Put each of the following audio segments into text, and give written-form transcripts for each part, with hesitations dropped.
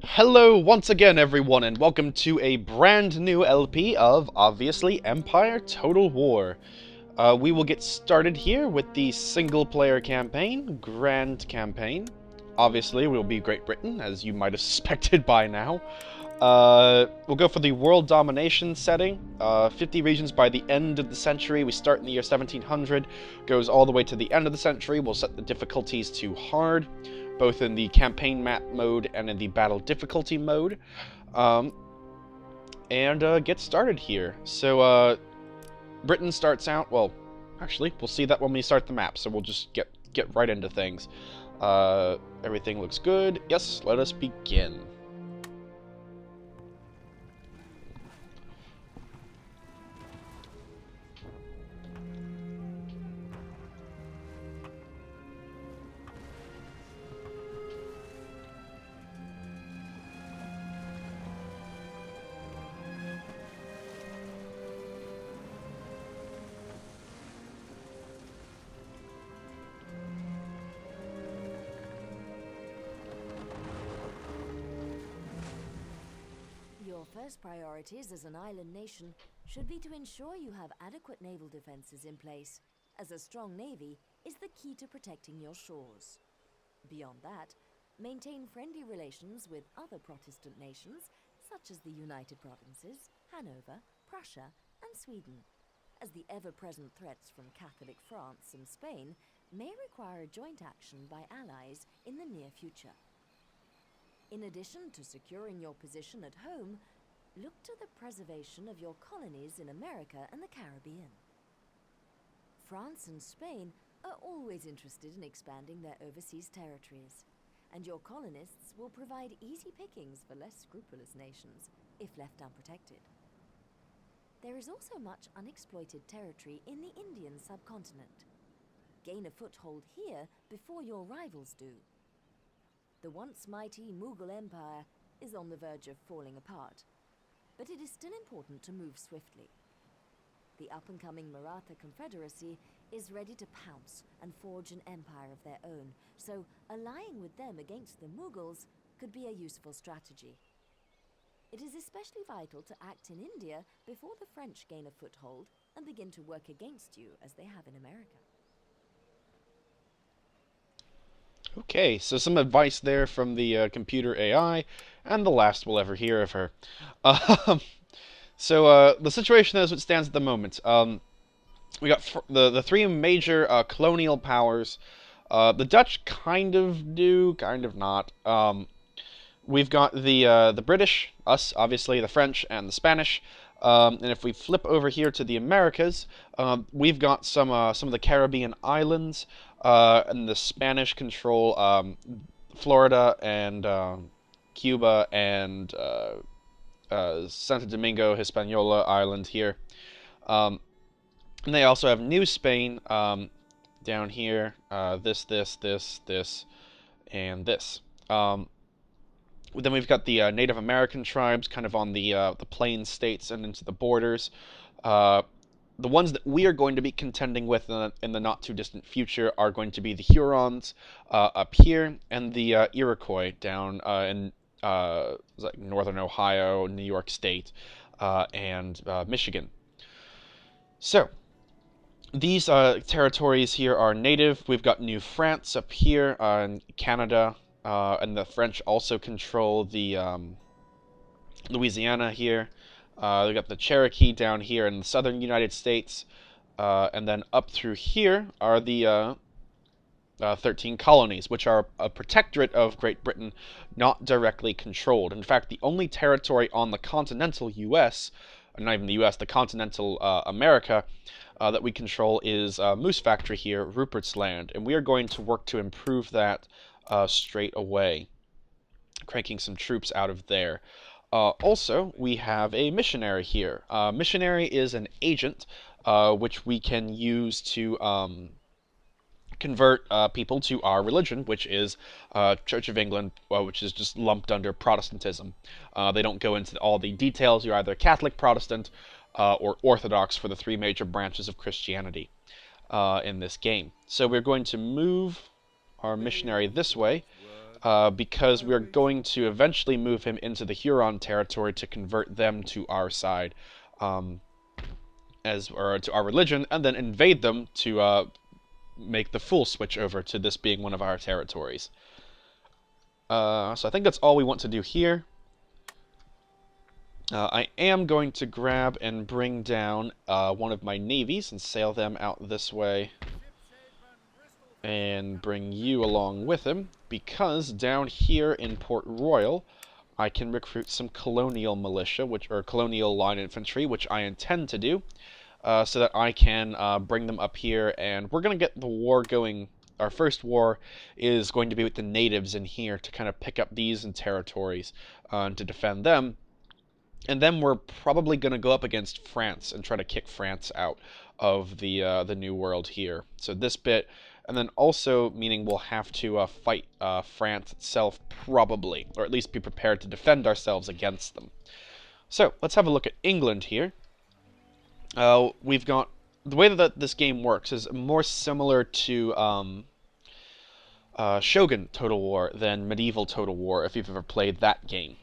Hello once again, everyone, and welcome to a brand new LP of, obviously, Empire Total War. We will get started here with the single-player campaign, Grand Campaign. Obviously, we'll be Great Britain, as you might have suspected by now. We'll go for the world domination setting. 50 regions by the end of the century. We start in the year 1700, goes all the way to the end of the century. We'll set the difficulties to hard, both in the campaign map mode and in the battle difficulty mode. Um, and get started here. So, Britain starts out, well, actually, we'll see that when we start the map, so we'll just get right into things. Everything looks good. Yes, let us begin. Your first priorities as an island nation should be to ensure you have adequate naval defenses in place, as a strong navy is the key to protecting your shores. Beyond that, maintain friendly relations with other Protestant nations, such as the United Provinces, Hanover, Prussia, and Sweden, as the ever-present threats from Catholic France and Spain may require joint action by allies in the near future. In addition to securing your position at home, look to the preservation of your colonies in America and the Caribbean. France and Spain are always interested in expanding their overseas territories, and your colonists will provide easy pickings for less scrupulous nations, if left unprotected. There is also much unexploited territory in the Indian subcontinent. Gain a foothold here before your rivals do. The once mighty Mughal Empire is on the verge of falling apart, but it is still important to move swiftly. The up-and-coming Maratha Confederacy is ready to pounce and forge an empire of their own, so allying with them against the Mughals could be a useful strategy. It is especially vital to act in India before the French gain a foothold and begin to work against you as they have in America. Okay, so some advice there from the computer AI, and the last we'll ever hear of her. Um, so, the situation as it stands at the moment. We got the three major colonial powers. The Dutch kind of do, kind of not. We've got the British, us, obviously, the French, and the Spanish. And if we flip over here to the Americas, we've got some of the Caribbean islands, and the Spanish control Florida and Cuba and Santo Domingo, Hispaniola Island here. And they also have New Spain down here. This, and this. Then we've got the Native American tribes kind of on the plain states and into the borders. Uh, the ones that we are going to be contending with in the not too distant future are going to be the Hurons up here and the Iroquois down in like northern Ohio, New York State, and Michigan. So these territories here are native. We've got New France up here in Canada, and the French also control the Louisiana here. We've got the Cherokee down here in the southern United States, and then up through here are the 13 colonies, which are a protectorate of Great Britain, not directly controlled. In fact, the only territory on the continental U.S., not even the U.S., the continental America, that we control is Moose Factory here, Rupert's Land, and we are going to work to improve that straight away, cranking some troops out of there. Also, we have a missionary here. Missionary is an agent which we can use to convert people to our religion, which is Church of England, which is just lumped under Protestantism. They don't go into all the details. You're either Catholic, Protestant, or Orthodox for the three major branches of Christianity in this game. So we're going to move our missionary this way, because we're going to eventually move him into the Huron territory to convert them to our side, um, or to our religion, and then invade them to make the full switch over to this being one of our territories. So I think that's all we want to do here. I am going to grab and bring down one of my navies and sail them out this way and bring you along with him, because down here in Port Royal I can recruit some colonial militia, or colonial line infantry, which I intend to do, so that I can bring them up here, and we're going to get the war going. Our first war is going to be with the natives in here to kind of pick up these territories and to defend them. And then we're probably going to go up against France and try to kick France out of the New World here. So this bit, and then also meaning we'll have to fight France itself probably, or at least be prepared to defend ourselves against them. So let's have a look at England here. We've got the way that this game works is more similar to Shogun Total War than Medieval Total War, if you've ever played that game.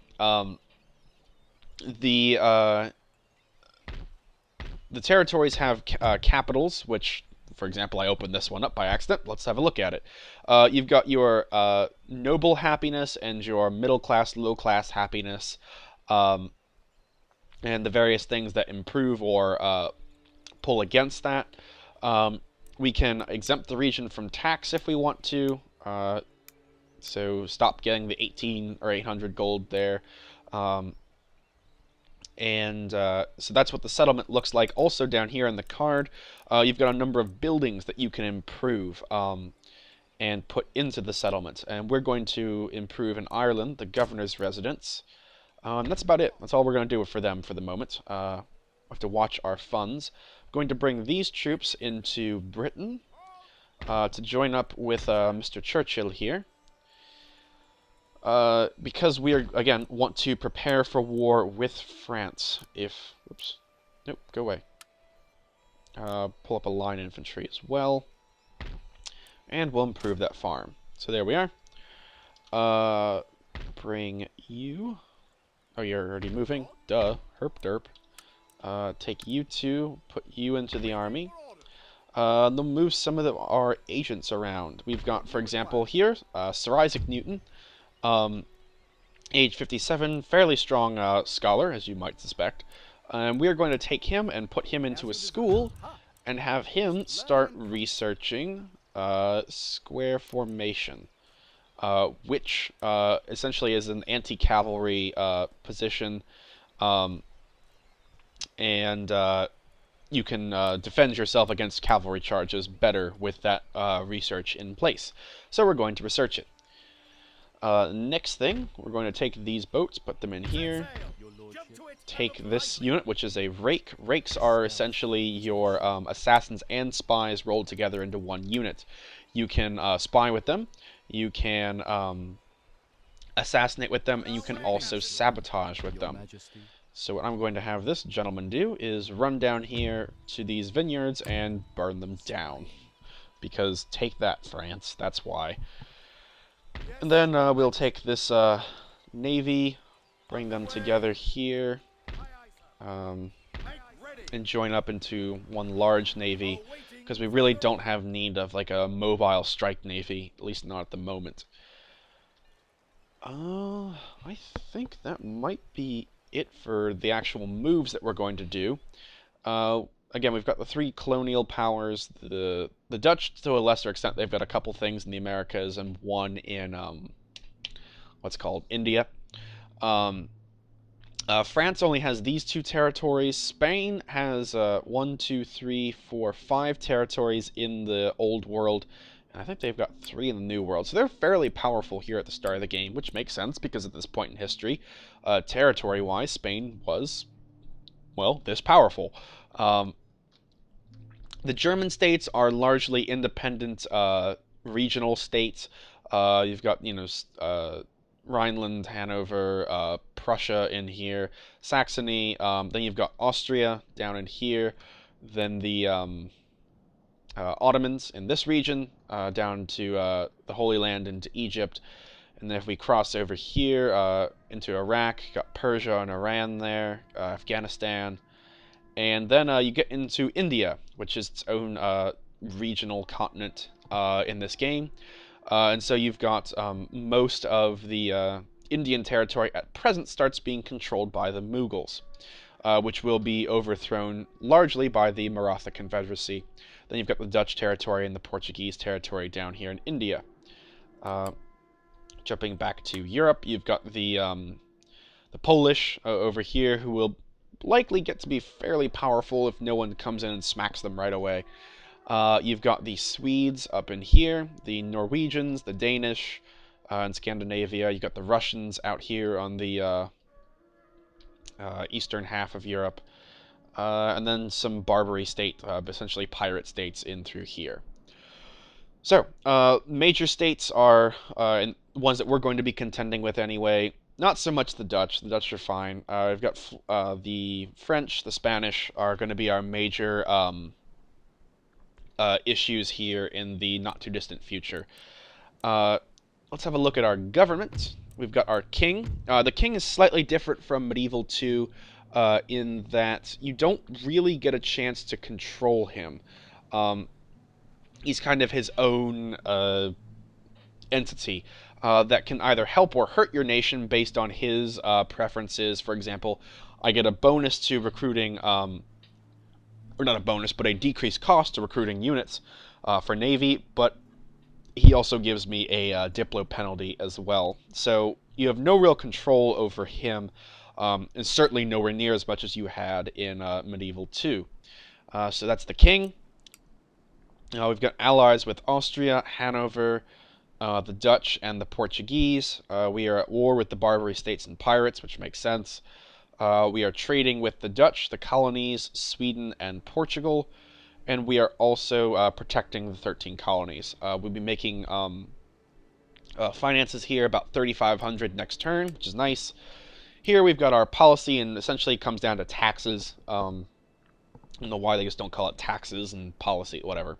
The territories have capitals, which, for example, I opened this one up by accident. Let's have a look at it. You've got your noble happiness and your middle class, low class happiness, and the various things that improve or pull against that. We can exempt the region from tax if we want to, so stop getting the 18 or 800 gold there. So that's what the settlement looks like. Also down here in the card, you've got a number of buildings that you can improve and put into the settlement. And we're going to improve in Ireland the governor's residence. That's about it. That's all we're going to do for them for the moment. We have to watch our funds. I'm going to bring these troops into Britain to join up with Mr. Churchill here. Because we are, again, want to prepare for war with France. Oops, nope, go away. Pull up a line infantry as well, and we'll improve that farm. So there we are. Bring you. Oh, you're already moving. Duh. Herp derp. Take you two, put you into the army. They'll move some of our agents around. We've got, for example, here, Sir Isaac Newton. Age 57, fairly strong scholar, as you might suspect. We are going to take him and put him into a school and have him start researching square formation, which essentially is an anti-cavalry position, and you can defend yourself against cavalry charges better with that research in place. So we're going to research it. Next thing, we're going to take these boats, put them in here, take this unit, which is a rake. Rakes are essentially your assassins and spies rolled together into one unit. You can spy with them, you can assassinate with them, and you can also sabotage with them. So what I'm going to have this gentleman do is run down here to these vineyards and burn them down. Because take that, France, that's why. And then we'll take this navy, bring them together here, and join up into one large navy, because we really don't have need of like a mobile strike navy, at least not at the moment. I think that might be it for the actual moves that we're going to do. Again, we've got the three colonial powers. The Dutch, to a lesser extent, they've got a couple things in the Americas and one in what's called India. France only has these two territories. Spain has 1, 2, 3, 4, 5 territories in the Old World, and I think they've got 3 in the New World. So they're fairly powerful here at the start of the game, which makes sense because at this point in history, territory-wise, Spain was, well, this powerful. The German states are largely independent regional states. You've got, Rhineland, Hanover, Prussia in here, Saxony. Then you've got Austria down in here. Then the Ottomans in this region, down to the Holy Land into Egypt. And then if we cross over here into Iraq, got Persia and Iran there, Afghanistan, and then you get into India, which is its own regional continent in this game. And so you've got most of the Indian territory at present starts being controlled by the Mughals, which will be overthrown largely by the Maratha Confederacy. Then you've got the Dutch territory and the Portuguese territory down here in India. Uh, Jumping back to Europe, you've got the Polish over here, who will likely get to be fairly powerful if no one comes in and smacks them right away. You've got the Swedes up in here, the Norwegians, the Danish, in Scandinavia. You've got the Russians out here on the eastern half of Europe. And then some Barbary state, essentially pirate states in through here. So, major states are ones that we're going to be contending with anyway. Not so much the Dutch. The Dutch are fine. We've got the French, the Spanish are going to be our major issues here in the not too distant future. Uh, let's have a look at our government. We've got our king. The king is slightly different from Medieval 2 in that you don't really get a chance to control him. He's kind of his own entity that can either help or hurt your nation based on his preferences. For example, I get a bonus to recruiting, or not a bonus, but a decreased cost to recruiting units for Navy, but he also gives me a Diplo penalty as well. So you have no real control over him, and certainly nowhere near as much as you had in Medieval 2. So that's the king. We've got allies with Austria, Hanover, the Dutch, and the Portuguese. We are at war with the Barbary states and pirates, which makes sense. We are trading with the Dutch, the colonies, Sweden, and Portugal. And we are also protecting the 13 colonies. We'll be making finances here about 3,500 next turn, which is nice. Here we've got our policy, and essentially it comes down to taxes. I don't know why they just don't call it taxes and policy, whatever.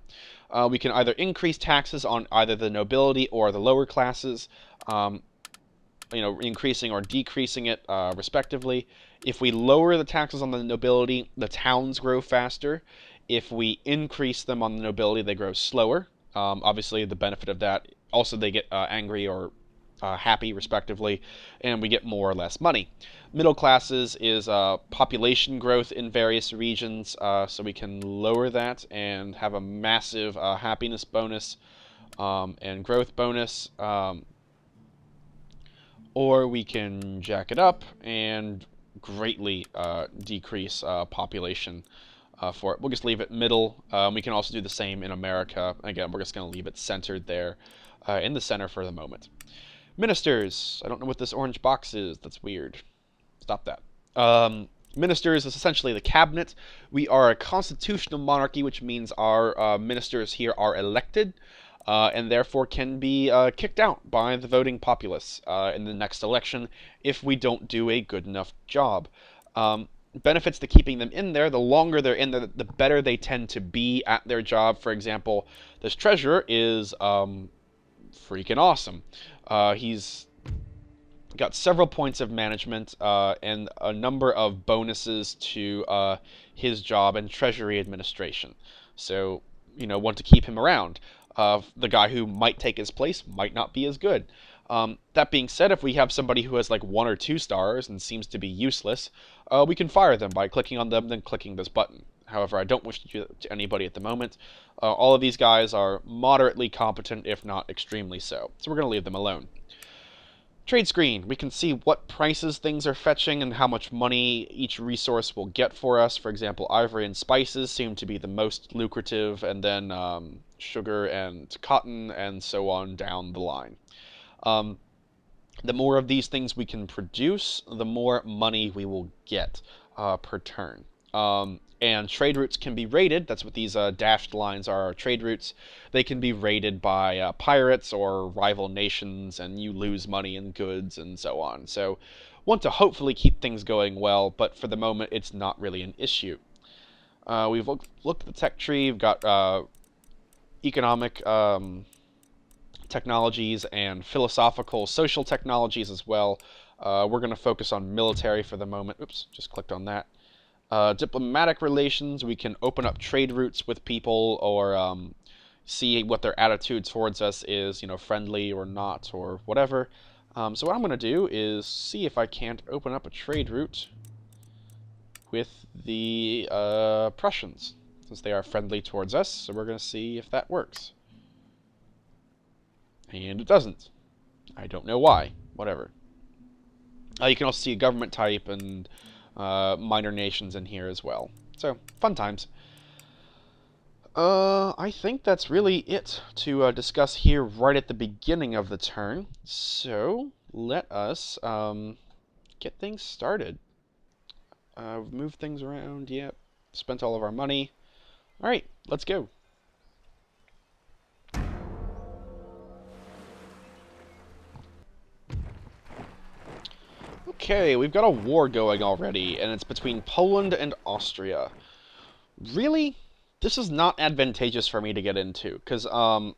We can either increase taxes on either the nobility or the lower classes, increasing or decreasing it respectively. If we lower the taxes on the nobility, the towns grow faster. If we increase them on the nobility, they grow slower. Obviously, the benefit of that, also they get angry or happy, respectively, and we get more or less money. Middle classes is population growth in various regions, so we can lower that and have a massive happiness bonus and growth bonus. Or we can jack it up and greatly decrease population for it. We'll just leave it middle. We can also do the same in America. Again, we're just going to leave it centered there in the center for the moment. Ministers. I don't know what this orange box is. That's weird. Stop that. Ministers is essentially the cabinet. We are a constitutional monarchy, which means our ministers here are elected and therefore can be kicked out by the voting populace in the next election if we don't do a good enough job. Benefits to keeping them in there: the longer they're in there, the better they tend to be at their job. For example, this treasurer is freaking awesome. He's got several points of management and a number of bonuses to his job and treasury administration. So, want to keep him around. The guy who might take his place might not be as good. That being said, if we have somebody who has like 1 or 2 stars and seems to be useless, we can fire them by clicking on them, then clicking this button. However, I don't wish to do that to anybody at the moment. All of these guys are moderately competent, if not extremely so. So we're going to leave them alone. Trade screen. We can see what prices things are fetching and how much money each resource will get for us. For example, ivory and spices seem to be the most lucrative, and then sugar and cotton, and so on down the line. The more of these things we can produce, the more money we will get per turn. And trade routes can be rated. That's what these dashed lines are, trade routes. They can be raided by pirates or rival nations, and you lose money and goods and so on. So want to hopefully keep things going well, but for the moment it's not really an issue. We've looked at the tech tree. We've got economic technologies and philosophical, social technologies as well. We're going to focus on military for the moment. Oops, just clicked on that. Diplomatic relations, we can open up trade routes with people or see what their attitude towards us is, friendly or not or whatever. So what I'm going to do is see if I can't open up a trade route with the Prussians, since they are friendly towards us. So we're going to see if that works. And it doesn't. I don't know why. Whatever. You can also see a government type and minor nations in here as well. So, fun times. I think that's really it to discuss here right at the beginning of the turn. So, let us get things started. Move things around, yep. Spent all of our money. Alright, let's go. Okay, we've got a war going already, and it's between Poland and Austria. Really? This is not advantageous for me to get into, because, one,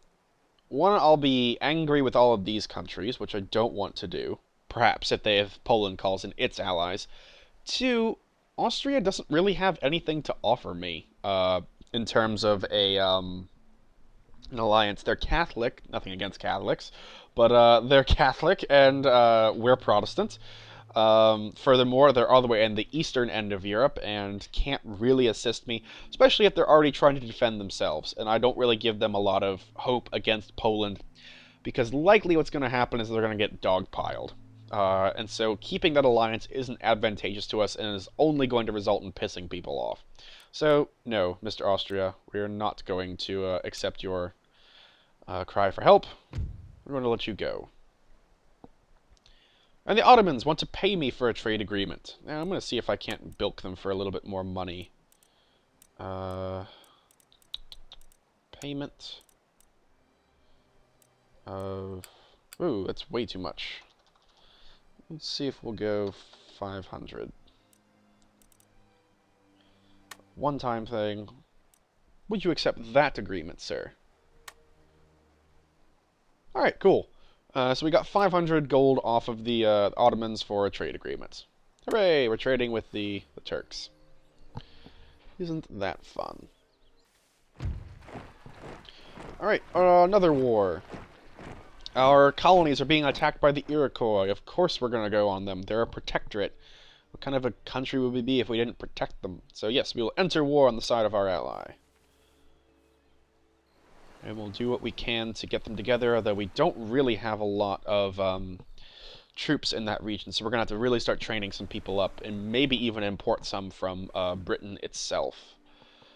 I'll be angry with all of these countries, which I don't want to do. Perhaps if Poland calls in its allies. Two, Austria doesn't really have anything to offer me, in terms of an alliance. They're Catholic, nothing against Catholics, but they're Catholic and we're Protestant. Furthermore, they're all the way in the eastern end of Europe and can't really assist me, especially if they're already trying to defend themselves. And I don't really give them a lot of hope against Poland, because likely what's going to happen is they're going to get dogpiled. And so keeping that alliance isn't advantageous to us and is only going to result in pissing people off. So, no, Mr. Austria, we are not going to accept your cry for help. We're going to let you go. And the Ottomans want to pay me for a trade agreement. Now, I'm going to see if I can't bilk them for a little bit more money. Payment of... Ooh, that's way too much. Let's see if we'll go 500. One-time thing. Would you accept that agreement, sir? Alright, cool. So we got 500 gold off of the Ottomans for a trade agreement. Hooray! We're trading with the Turks. Isn't that fun? Alright, another war. Our colonies are being attacked by the Iroquois. Of course we're going to go on them. They're a protectorate. What kind of a country would we be if we didn't protect them? So yes, we will enter war on the side of our ally. And we'll do what we can to get them together, although we don't really have a lot of troops in that region, so we're going to have to really start training some people up, and maybe even import some from Britain itself.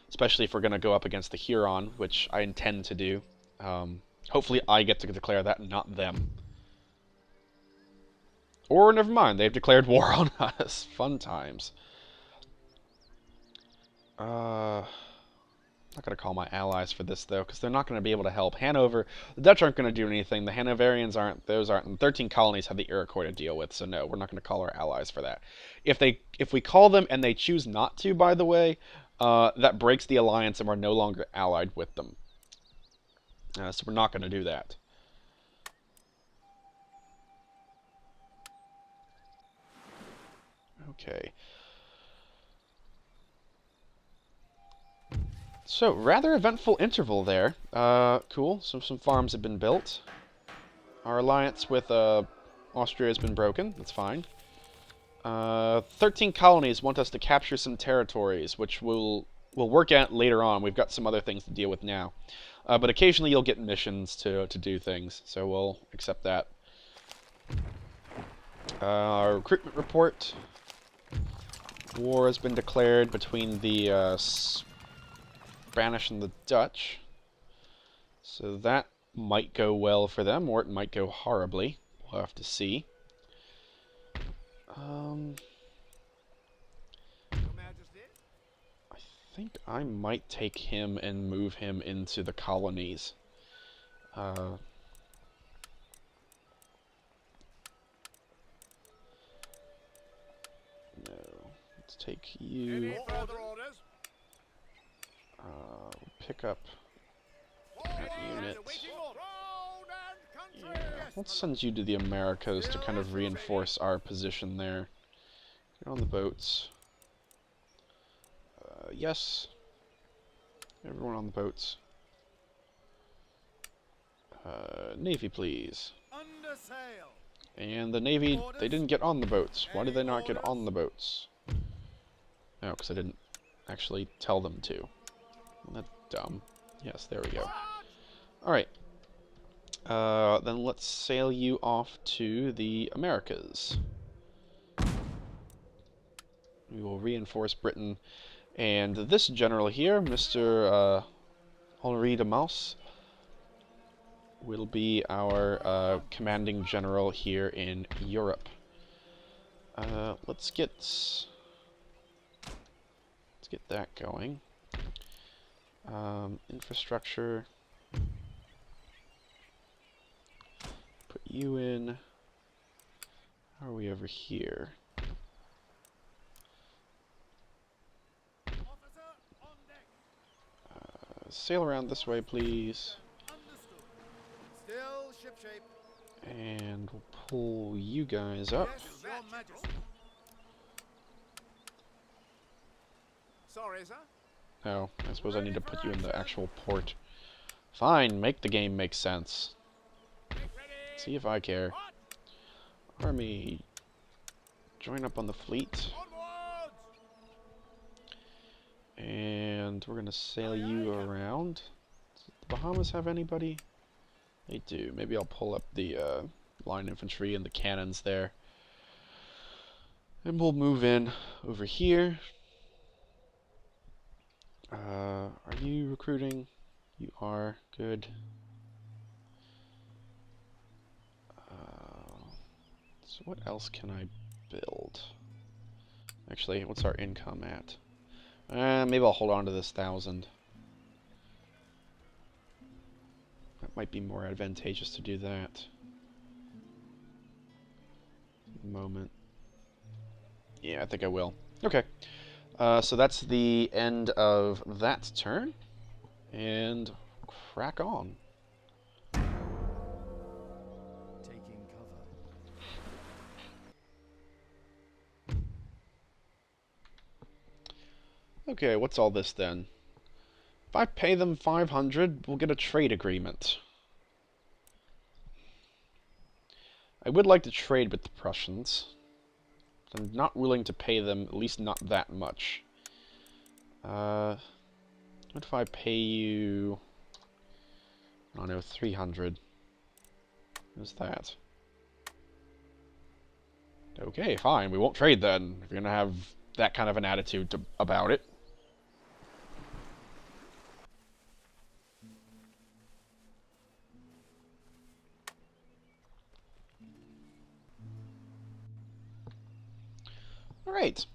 Especially if we're going to go up against the Huron, which I intend to do. Hopefully I get to declare that, not them. Or, never mind, they've declared war on us. Fun times. Not going to call my allies for this, though, because they're not going to be able to help. Hanover, the Dutch aren't going to do anything. The Hanoverians aren't, those aren't. And 13 colonies have the Iroquois to deal with, so no, we're not going to call our allies for that. If we call them and they choose not to, by the way, that breaks the alliance and we're no longer allied with them. So we're not going to do that. Okay. So, rather eventful interval there. Cool. So some farms have been built. Our alliance with Austria has been broken. That's fine. 13 colonies want us to capture some territories, which we'll work at later on. We've got some other things to deal with now. But occasionally you'll get missions to do things, so we'll accept that. Our recruitment report. War has been declared between the Spanish and the Dutch. So that might go well for them, or it might go horribly. We'll have to see. I think I might take him and move him into the colonies. No. Let's take you. Pick up that unit. let's send you to the Americas to kind of reinforce our position there. Get on the boats. Yes. Everyone on the boats. Navy, please. Under sail. And the Navy, they didn't get on the boats. Why did they not get on the boats? Oh, because I didn't actually tell them to. Isn't that dumb? Yes, there we go. Alright. Then let's sail you off to the Americas. We will reinforce Britain. And this general here, Mr. Henri de Maus, will be our commanding general here in Europe. Let's get that going. Infrastructure. Put you in. How are we over here? Sail around this way, please. Understood. Still shipshape. And we'll pull you guys up. Yes, Your Majesty. Sorry, sir. Oh, I suppose I need to put you in the actual port. Fine, make the game make sense. See if I care. Army, join up on the fleet. Onwards! And we're going to sail you around. Does the Bahamas have anybody? They do. Maybe I'll pull up the line infantry and the cannons there. And we'll move in over here. Are you recruiting? You are. Good. So what else can I build? Actually, what's our income at? Maybe I'll hold on to this 1,000. That might be more advantageous to do that. Moment. Yeah, I think I will. Okay. So that's the end of that turn. And crack on. Taking cover. Okay, what's all this then? If I pay them 500, we'll get a trade agreement. I would like to trade with the Prussians. I'm not willing to pay them, at least not that much. What if I pay you... I don't know, 300? What's that? Okay, fine, we won't trade then, if you're gonna have that kind of an attitude about it. Alright.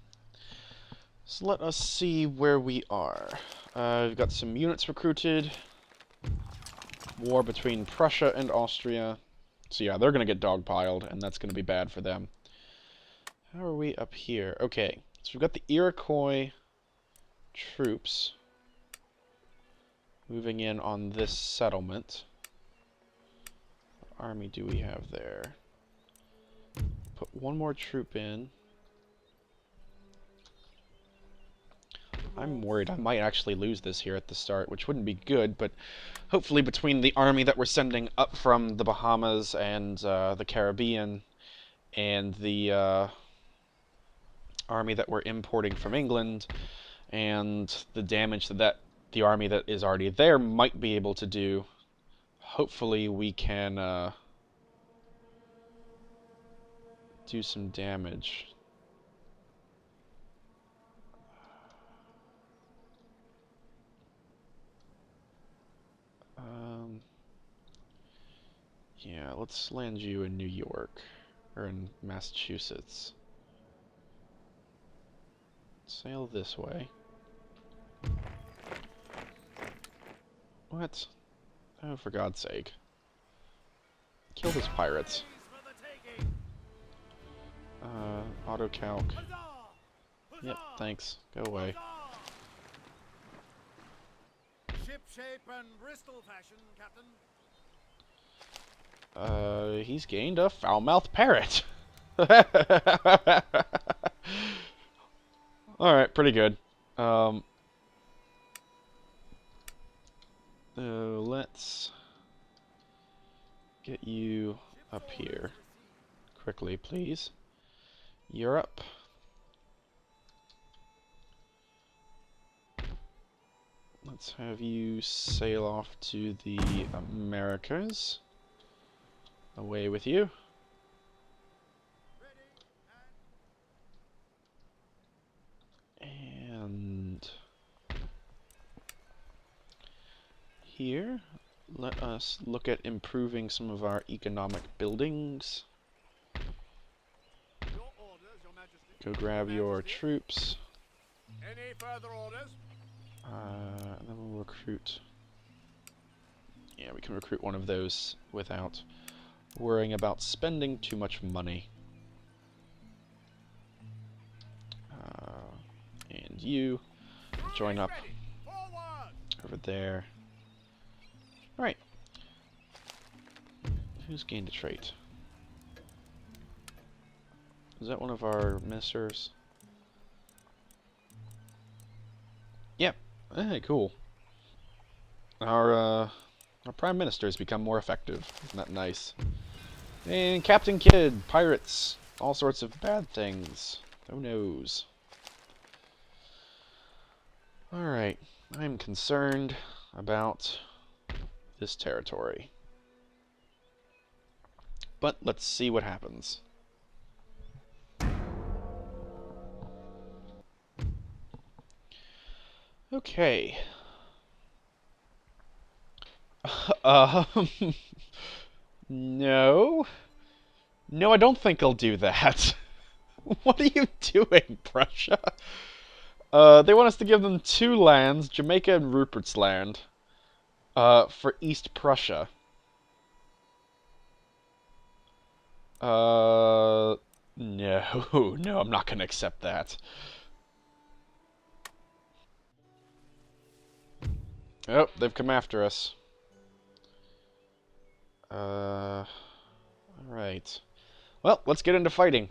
So let us see where we are. We've got some units recruited. War between Prussia and Austria. So yeah, they're going to get dogpiled, and that's going to be bad for them. How are we up here? Okay, so we've got the Iroquois troops moving in on this settlement. What army do we have there? Put one more troop in. I'm worried I might actually lose this here at the start, which wouldn't be good, but hopefully between the army that we're sending up from the Bahamas and the Caribbean and the army that we're importing from England and the damage that the army that is already there might be able to do, hopefully we can do some damage. Yeah, let's land you in New York, or in Massachusetts. Sail this way. What? Oh, for God's sake. Kill those pirates. Auto-calc. Yep, thanks. Go away. Ship shape and Bristol fashion, Captain. He's gained a foul-mouthed parrot. Alright, pretty good. Let's get you up here. Quickly, please. Europe. Let's have you sail off to the Americas. Away with you. And here, let us look at improving some of our economic buildings. Your orders, Your Majesty. Go grab your troops. Any further orders? And then we'll recruit. Yeah, we can recruit one of those without worrying about spending too much money. And you join up over there. Alright. Who's gained a trait? Is that one of our ministers? Yep. Hey, cool. Our Prime Minister has become more effective. Isn't that nice? And Captain Kidd, pirates, all sorts of bad things. Who knows? Alright, I'm concerned about this territory. But let's see what happens. Okay. No. No, I don't think I'll do that. What are you doing, Prussia? They want us to give them 2 lands, Jamaica and Rupert's Land, for East Prussia. No, no, I'm not gonna accept that. Oh, they've come after us. Alright. Well, let's get into fighting.